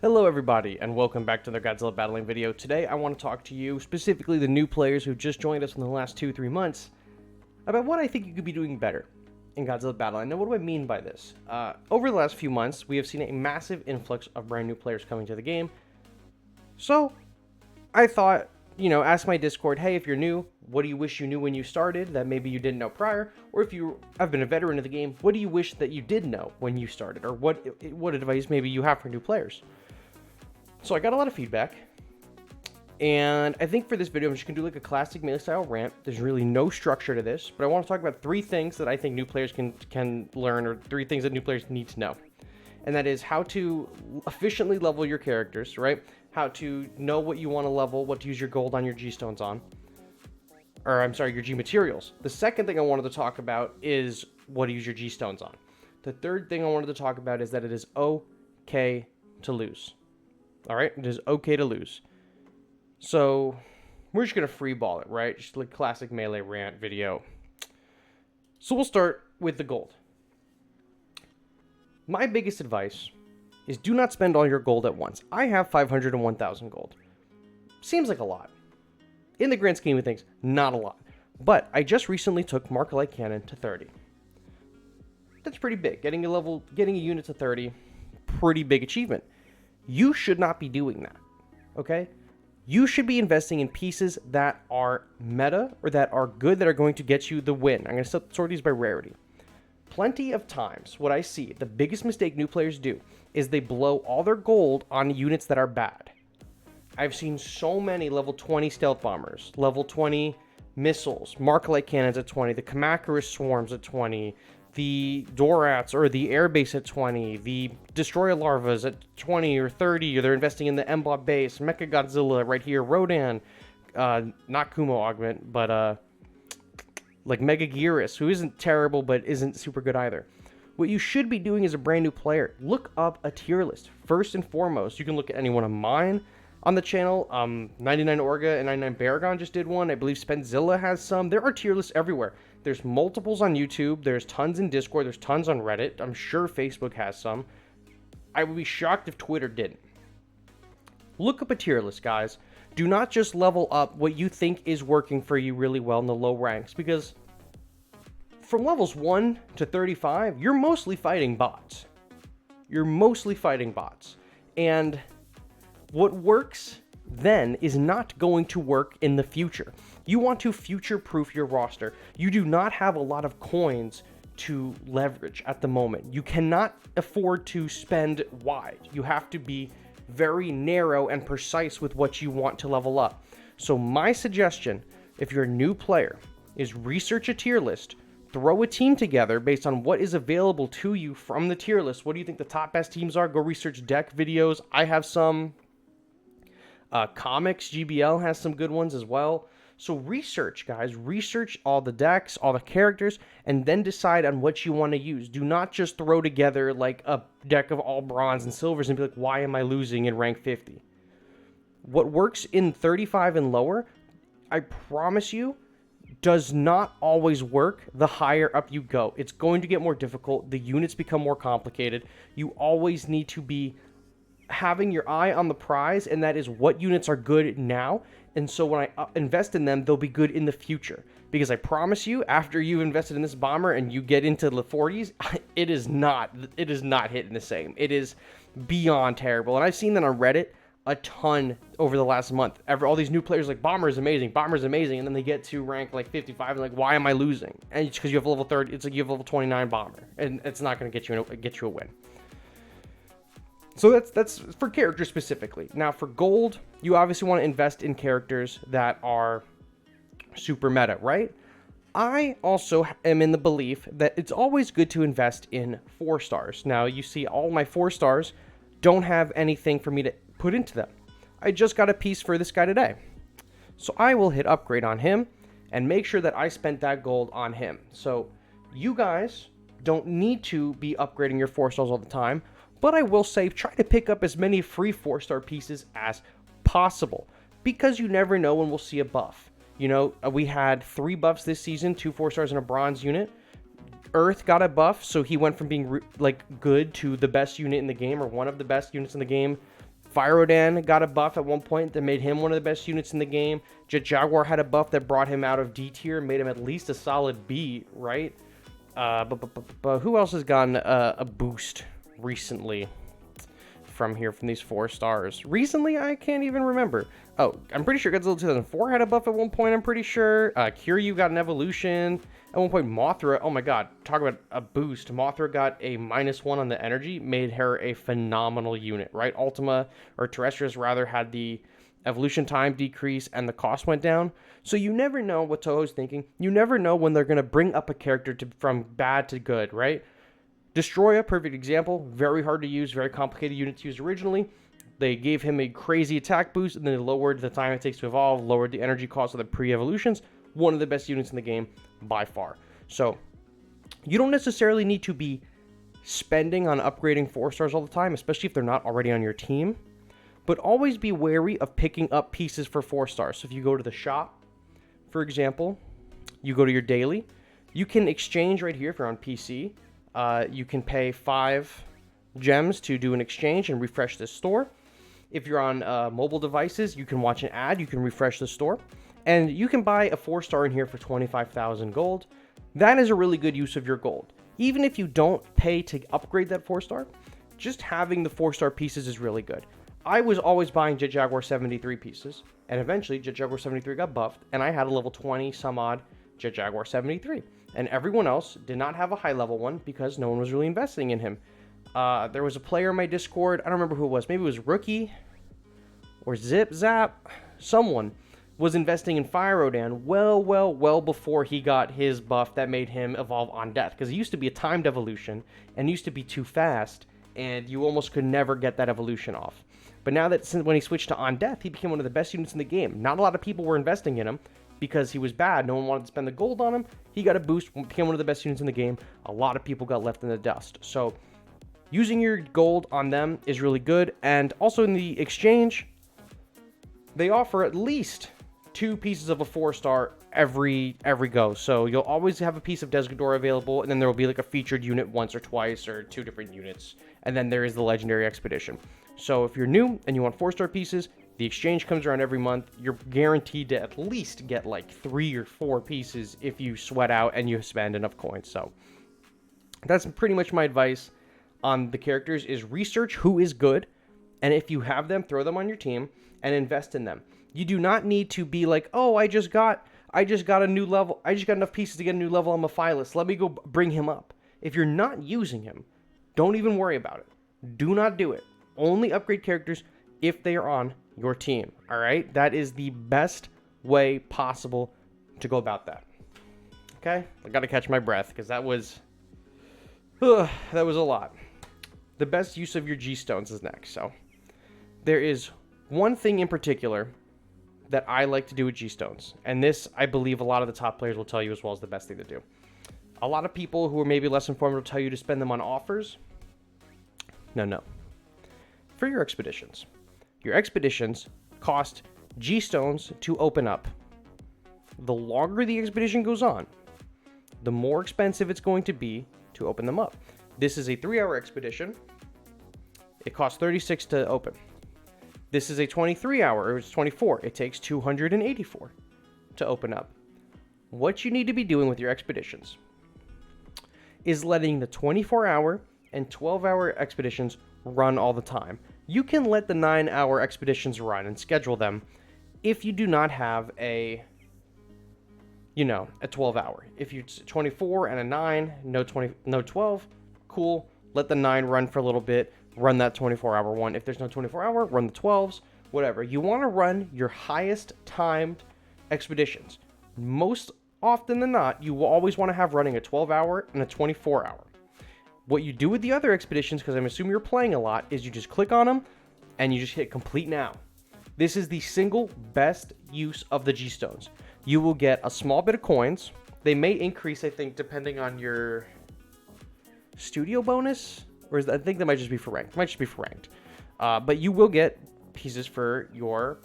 Hello everybody, and welcome back to the Godzilla battling video. Today I want to talk to you, specifically the new players who just joined us in the last 2-3 months, about what I think you could be doing better in Godzilla battling. Now what do I mean by this? Over the last few months, we have seen a massive influx of brand new players coming to the game. So, I thought, ask my Discord, hey, if you're new, what do you wish you knew when you started that maybe you didn't know prior? Or if you have been a veteran of the game, what do you wish that you did know when you started? Or what advice maybe you have for new players? So I got a lot of feedback, and I think for this video I'm just going to do like a classic melee style rant. There's really no structure to this, but I want to talk about 3 things that I think new players can learn, or 3 things that new players need to know. And that is how to efficiently level your characters, right? How to know what you want to level, what to use your gold on your G-stones on. Or, I'm sorry, your G-materials. The second thing I wanted to talk about is what to use your G-stones on. The third thing I wanted to talk about is that it is okay to lose. Alright, it is okay to lose. So, we're just going to freeball it, right? Just like classic melee rant video. So we'll start with the gold. My biggest advice is do not spend all your gold at once. I have 500 and 1,000 gold. Seems like a lot. In the grand scheme of things, not a lot. But I just recently took Mark Light Cannon to 30. That's pretty big. Getting a unit to 30, pretty big achievement. You should not be doing that, okay? You should be investing in pieces that are meta or that are good, that are going to get you the win. I'm going to sort these by rarity. Plenty of times, what I see, the biggest mistake new players do is they blow all their gold on units that are bad. I've seen so many level 20 stealth bombers, level 20 missiles, Mark Light Cannons at 20, the Kamacuras swarms at 20, the Dorats or the airbase at 20, the Destroyer Larvas at 20 or 30, or they're investing in the M-Blob base, Mecha Godzilla right here, Rodan, not Kumo Augment, but like Mega Gyarus, who isn't terrible but isn't super good either. What you should be doing as a brand new player, look up a tier list. First and foremost, you can look at any one of mine on the channel. 99 Orga and 99 Baragon just did one. I believe Spenzilla has some. There are tier lists everywhere. There's multiples on YouTube. There's tons in Discord. There's tons on Reddit. I'm sure Facebook has some. I would be shocked if Twitter didn't. Look up a tier list, guys. Do not just level up what you think is working for you really well in the low ranks, because from levels 1 to 35, you're mostly fighting bots. You're mostly fighting bots. And what works then is not going to work in the future. You want to future-proof your roster. You do not have a lot of coins to leverage at the moment. You cannot afford to spend wide. You have to be very narrow and precise with what you want to level up. So my suggestion, if you're a new player, is research a tier list, throw a team together based on what is available to you from the tier list. What do you think the top best teams are? Go research deck videos. I have some. Comics, GBL has some good ones as well. So research, guys. Research all the decks, all the characters, and then decide on what you want to use. Do not just throw together like a deck of all bronze and silvers and be like, why am I losing in rank 50? What works in 35 and lower, I promise you, does not always work the higher up you go. It's going to get more difficult. The units become more complicated. You always need to be having your eye on the prize, and that is what units are good now. And so when I invest in them, they'll be good in the future. Because I promise you, after you've invested in this bomber and you get into the 40s, it is not hitting the same. It is beyond terrible. And I've seen that on Reddit a ton over the last month. All these new players like, bomber is amazing, and then they get to rank like 55 and like, why am I losing? And it's because you have level 30. It's like you have level 29 bomber, and it's not going to get you a win. So that's for characters specifically. Now for gold, you obviously want to invest in characters that are super meta, right? I also am in the belief that it's always good to invest in 4 stars. Now you see all my 4 stars don't have anything for me to put into them. I just got a piece for this guy today. So I will hit upgrade on him and make sure that I spent that gold on him. So you guys don't need to be upgrading your 4 stars all the time. But I will say, try to pick up as many free 4-star pieces as possible, because you never know when we'll see a buff. We had 3 buffs this season, 2 4-stars and a bronze unit. Earth got a buff, so he went from being good to the best unit in the game, or one of the best units in the game. Fyrodan got a buff at one point that made him one of the best units in the game. Jet Jaguar had a buff that brought him out of D tier and made him at least a solid B, right? But who else has gotten a boost recently from these 4 stars? Recently, I can't even remember. Oh, I'm pretty sure Godzilla 2004 had a buff at one point, I'm pretty sure. Kiryu got an evolution. At one point, Mothra, oh my god, talk about a boost. Mothra got a -1 on the energy, made her a phenomenal unit, right? Ultima, or Terrestrius rather, had the evolution time decrease and the cost went down. So you never know what Toho's thinking. You never know when they're going to bring up a character from bad to good, right? Destroya, perfect example. Very hard to use, very complicated unit to use originally. They gave him a crazy attack boost, and then they lowered the time it takes to evolve, lowered the energy cost of the pre-evolutions. One of the best units in the game by far. So you don't necessarily need to be spending on upgrading 4 stars all the time, especially if they're not already on your team. But always be wary of picking up pieces for 4 stars. So if you go to the shop, for example, you go to your daily, you can exchange right here if you're on PC. You can pay 5 gems to do an exchange and refresh the store. If you're on mobile devices, you can watch an ad, you can refresh the store, and you can buy a 4 star in here for 25,000 gold. That is a really good use of your gold. Even if you don't pay to upgrade that 4 star, just having the 4 star pieces is really good. I was always buying Jet Jaguar 73 pieces, and eventually Jet Jaguar 73 got buffed, and I had a level 20 some odd Jet Jaguar 73. And everyone else did not have a high level one because no one was really investing in him. There was a player in my Discord, I don't remember who it was, maybe it was Rookie or Zip Zap, someone was investing in Fyrodan well before he got his buff that made him evolve on death, because it used to be a timed evolution and used to be too fast, and you almost could never get that evolution off. But now that when he switched to on death, he became one of the best units in the game. Not a lot of people were investing in him because he was bad. No one wanted to spend the gold on him. He got a boost, became one of the best units in the game. A lot of people got left in the dust. So using your gold on them is really good. And also in the exchange, they offer at least 2 pieces of a 4 star every go. So you'll always have a piece of Desgador available, and then there will be like a featured unit once or twice, or 2 different units. And then there is the legendary expedition. So if you're new and you want 4 star pieces, the exchange comes around every month. You're guaranteed to at least get like 3 or 4 pieces if you sweat out and you spend enough coins. So that's pretty much my advice on the characters, is research who is good, and if you have them, throw them on your team and invest in them. You do not need to be like, oh, I just got a new level. I just got enough pieces to get a new level on Maphilus. Let me go bring him up. If you're not using him, don't even worry about it. Do not do it. Only upgrade characters if they are on your team. All right? That is the best way possible to go about that. Okay? I got to catch my breath because that was a lot. The best use of your G-Stones is next. So there is one thing in particular that I like to do with G-Stones. And this, I believe a lot of the top players will tell you as well, is the best thing to do. A lot of people who are maybe less informed will tell you to spend them on offers. No. For your expeditions. Your expeditions cost G-Stones to open up. The longer the expedition goes on, the more expensive it's going to be to open them up. This is a 3-hour expedition. It costs 36 to open. This is a 23-hour, or it's 24. It takes 284 to open up. What you need to be doing with your expeditions is letting the 24-hour and 12-hour expeditions run all the time. You can let the 9-hour expeditions run and schedule them if you do not have a 12-hour. If you're 24 and a 9, no 12, cool. Let the 9 run for a little bit. Run that 24-hour one. If there's no 24-hour, run the 12s, whatever. You want to run your highest timed expeditions. Most often than not, you will always want to have running a 12-hour and a 24-hour. What you do with the other expeditions, because I'm assuming you're playing a lot, is you just click on them and you just hit complete now. This is the single best use of the G-Stones. You will get a small bit of coins. They may increase, I think, depending on your studio bonus. Or I think that might just be for ranked. It might just be for ranked. But you will get pieces for your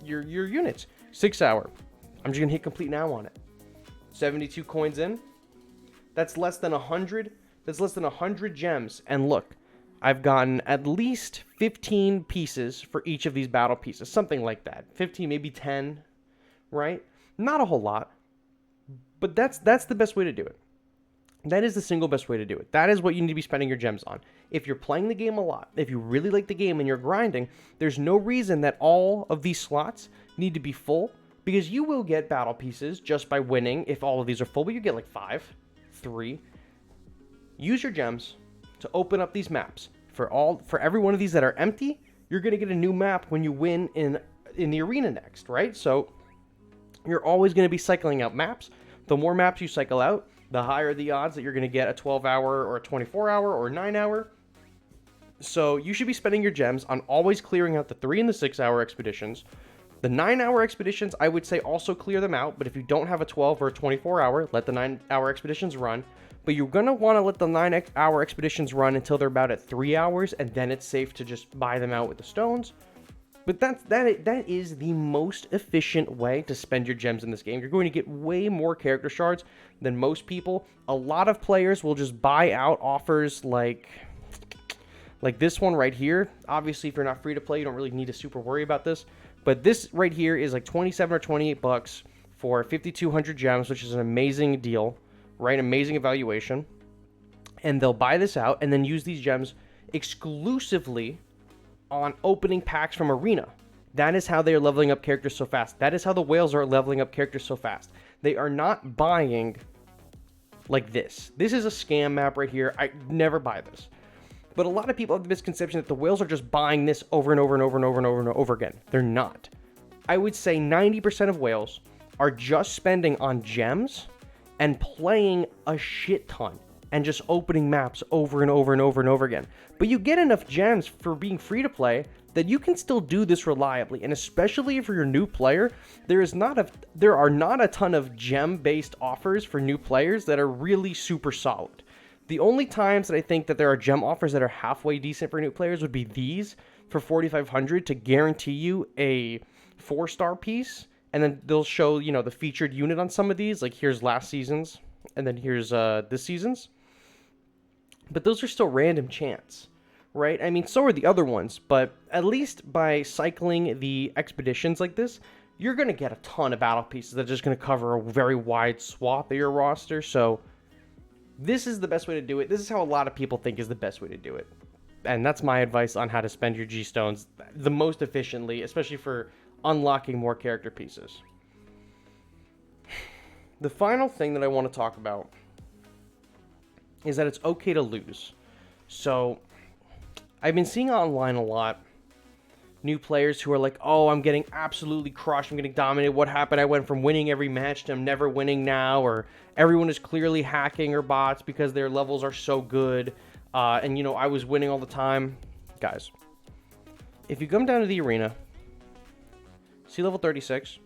units. 6-hour. I'm just going to hit complete now on it. 72 coins in. That's less than 100. That's less than 100 gems. And look, I've gotten at least 15 pieces for each of these battle pieces, something like that. 15, maybe 10, right? Not a whole lot, but that's the best way to do it. That is the single best way to do it. That is what you need to be spending your gems on. If you're playing the game a lot, if you really like the game and you're grinding, there's no reason that all of these slots need to be full, because you will get battle pieces just by winning if all of these are full, but you get like 5, 3. Use your gems to open up these maps. For every one of these that are empty, you're going to get a new map when you win in the arena next, right? So you're always going to be cycling out maps. The more maps you cycle out, the higher the odds that you're going to get a 12-hour or a 24-hour or a 9-hour. So you should be spending your gems on always clearing out the 3 and the 6-hour expeditions. The 9-hour expeditions, I would say also clear them out, but if you don't have a 12 or a 24-hour, let the 9-hour expeditions run. But you're going to want to let the 9-hour expeditions run until they're about at 3 hours, and then it's safe to just buy them out with the stones. But that is the most efficient way to spend your gems in this game. You're going to get way more character shards than most people. A lot of players will just buy out offers like this one right here. Obviously, if you're not free to play, you don't really need to super worry about this. But this right here is like 27 or 28 bucks for 5,200 gems, which is an amazing deal, right? Amazing evaluation. And they'll buy this out and then use these gems exclusively on opening packs from Arena. That is how they are leveling up characters so fast. That is how the whales are leveling up characters so fast. They are not buying like this. This is a scam map right here. I never buy this. But a lot of people have the misconception that the whales are just buying this over and over and over and over and over and over again. They're not. I would say 90% of whales are just spending on gems and playing a shit ton and just opening maps over and over and over and over again. But you get enough gems for being free to play that you can still do this reliably. And especially if you're a new player, there are not a ton of gem-based offers for new players that are really super solid. The only times that I think that there are gem offers that are halfway decent for new players would be these for 4,500 to guarantee you a 4-star piece. And then they'll show, the featured unit on some of these. Like here's last season's and then here's this season's. But those are still random chance, right? I mean, so are the other ones, but at least by cycling the expeditions like this, you're going to get a ton of battle pieces that are just going to cover a very wide swath of your roster. So this is the best way to do it. This is how a lot of people think is the best way to do it. And that's my advice on how to spend your G-Stones the most efficiently, especially for unlocking more character pieces. The final thing that I want to talk about is that it's okay to lose. So I've been seeing online a lot new players who are like, oh, I'm getting absolutely crushed, I'm getting dominated, what happened? I went from winning every match to I'm never winning now, or everyone is clearly hacking or bots because their levels are so good, and I was winning all the time. Guys, if you come down to the arena, see level 36,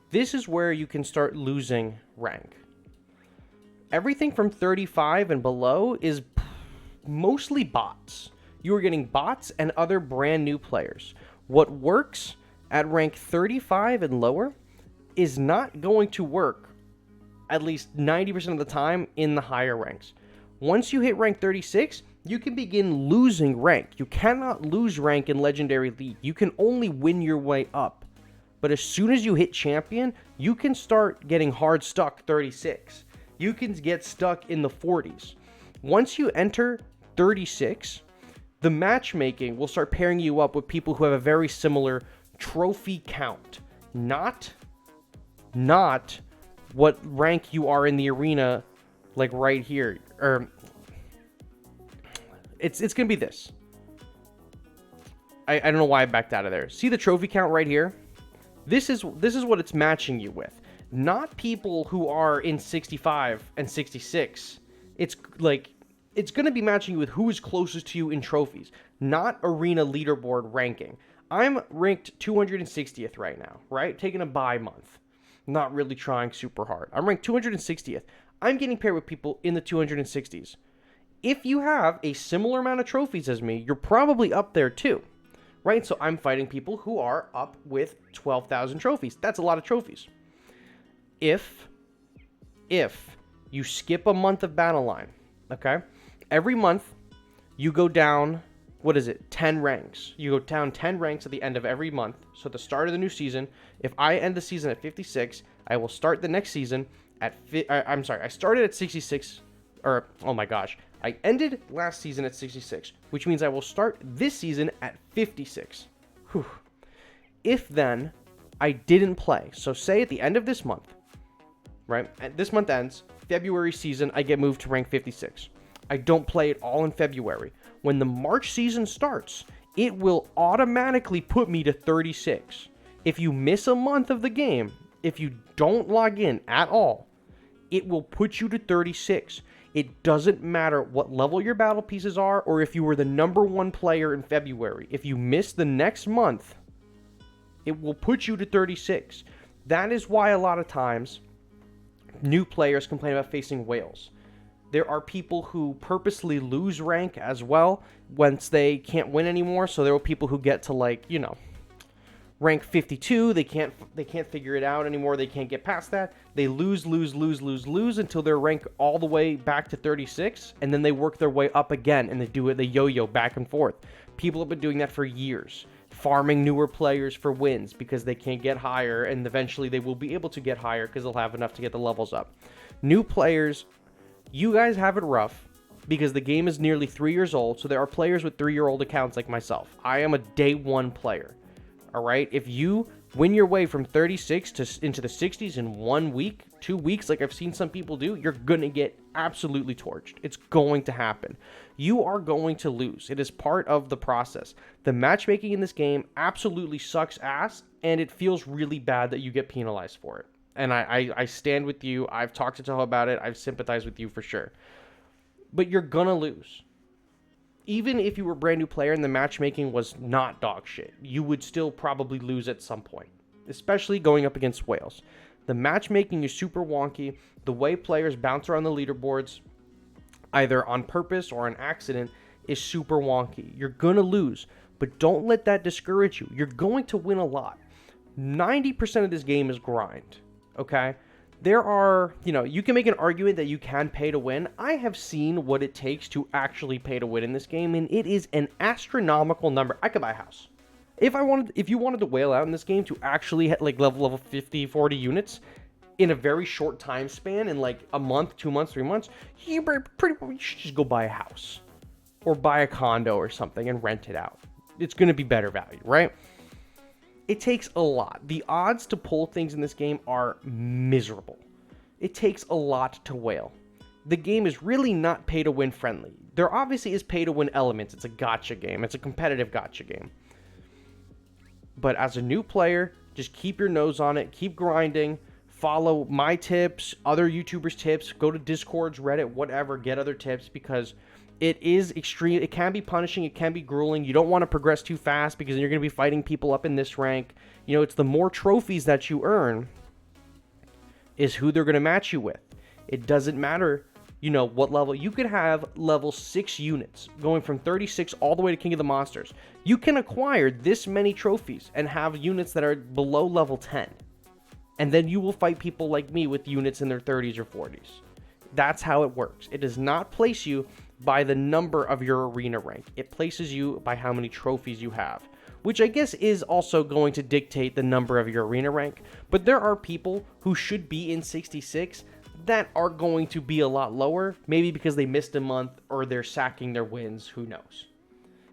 this is where you can start losing rank. Everything from 35 and below is mostly bots. You are getting bots and other brand new players. What works at rank 35 and lower is not going to work at least 90% of the time in the higher ranks. Once you hit rank 36, you can begin losing rank. You cannot lose rank in Legendary League. You can only win your way up. But as soon as you hit Champion, you can start getting hard stuck 36. You can get stuck in the 40s. Once you enter 36, the matchmaking will start pairing you up with people who have a very similar trophy count. Not what rank you are in the arena, like right here. Or it's going to be this. I don't know why I backed out of there. See the trophy count right here? This is what it's matching you with. Not people who are in 65 and 66. It's going to be matching you with who is closest to you in trophies, not arena leaderboard ranking. I'm ranked 260th right now, right? Taking a bye month. Not really trying super hard. I'm ranked 260th. I'm getting paired with people in the 260s. If you have a similar amount of trophies as me, you're probably up there too, right? So I'm fighting people who are up with 12,000 trophies. That's a lot of trophies. If you skip a month of battle line, okay? Every month you go down what is it, 10 ranks. You go down 10 ranks at the end of every month. So at the start of the new season, if I end the season at 56, I will start the next season at, I'm sorry, I started at 66, or, oh my gosh, I ended last season at 66, which means I will start this season at 56. Whew. If then I didn't play, so say at the end of this month, right, this month ends, February season, I get moved to rank 56. I don't play it all in February. When the March season starts, it will automatically put me to 36. If you miss a month of the game, if you don't log in at all, it will put you to 36. It doesn't matter what level your battle pieces are or if you were the number 1 player in February. If you miss the next month, it will put you to 36. That is why a lot of times new players complain about facing whales. There are people who purposely lose rank as well once they can't win anymore. So there are people who get to, like, you know, rank 52. They can't figure it out anymore. They can't get past that. They lose until they're ranked all the way back to 36, and then they work their way up again, and they yo-yo back and forth. People have been doing that for years, farming newer players for wins because they can't get higher, and eventually they will be able to get higher because they'll have enough to get the levels up. New players, you guys have it rough because the game is nearly 3 years old, so there are players with 3-year-old accounts like myself. I am a day 1 player, all right? If you win your way from 36 into the 60s in 1 week, 2 weeks, like I've seen some people do, you're going to get absolutely torched. It's going to happen. You are going to lose. It is part of the process. The matchmaking in this game absolutely sucks ass, and it feels really bad that you get penalized for it. And I stand with you. I've talked to Toho about it. I've sympathized with you for sure. But you're going to lose. Even if you were a brand new player and the matchmaking was not dog shit, you would still probably lose at some point, especially going up against whales. The matchmaking is super wonky. The way players bounce around the leaderboards, either on purpose or on accident, is super wonky. You're going to lose, but don't let that discourage you. You're going to win a lot. 90% of this game is grind, okay? There are, you know, you can make an argument that you can pay to win. I have seen what it takes to actually pay to win in this game, and it is an astronomical number. I could buy a house. If you wanted to whale out in this game to actually hit like level 50, 40 units in a very short time span, in like a month, 2 months, 3 months, you should just go buy a house or buy a condo or something and rent it out. It's going to be better value, right? It takes a lot. The odds to pull things in this game are miserable. It takes a lot to whale. The game is really not pay-to-win friendly. There obviously is pay-to-win elements. It's a gacha game. It's a competitive gacha game. But as a new player, just keep your nose on it. Keep grinding. Follow my tips, other YouTubers' tips. Go to Discords, Reddit, whatever. Get other tips because it is extreme. It can be punishing. It can be grueling. You don't want to progress too fast because then you're going to be fighting people up in this rank. You know, it's the more trophies that you earn is who they're going to match you with. It doesn't matter, you know, what level. You could have level 6 units going from 36 all the way to King of the Monsters. You can acquire this many trophies and have units that are below level 10. And then you will fight people like me with units in their 30s or 40s. That's how it works. It does not place you by the number of your arena rank. It places you by how many trophies you have, which I guess is also going to dictate the number of your arena rank. But there are people who should be in 66 that are going to be a lot lower, maybe because they missed a month or they're sacking their wins, who knows.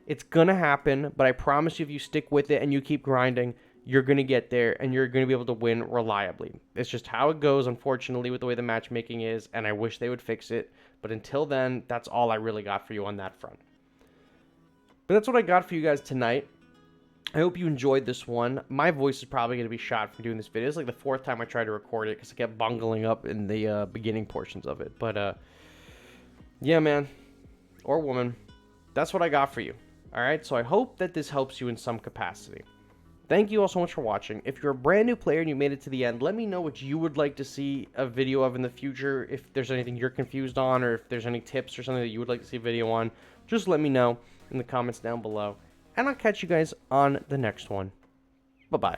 It's gonna happen, but I promise you if you stick with it and you keep grinding, you're going to get there and you're going to be able to win reliably. It's just how it goes, unfortunately, with the way the matchmaking is, and I wish they would fix it. But until then, that's all I really got for you on that front. But that's what I got for you guys tonight. I hope you enjoyed this one. My voice is probably going to be shot from doing this video. It's like the 4th time I tried to record it because I kept bungling up in the beginning portions of it. But, yeah, man, or woman, that's what I got for you. All right, so I hope that this helps you in some capacity. Thank you all so much for watching. If you're a brand new player and you made it to the end, let me know what you would like to see a video of in the future. If there's anything you're confused on or if there's any tips or something that you would like to see a video on, just let me know in the comments down below. And I'll catch you guys on the next one. Bye-bye.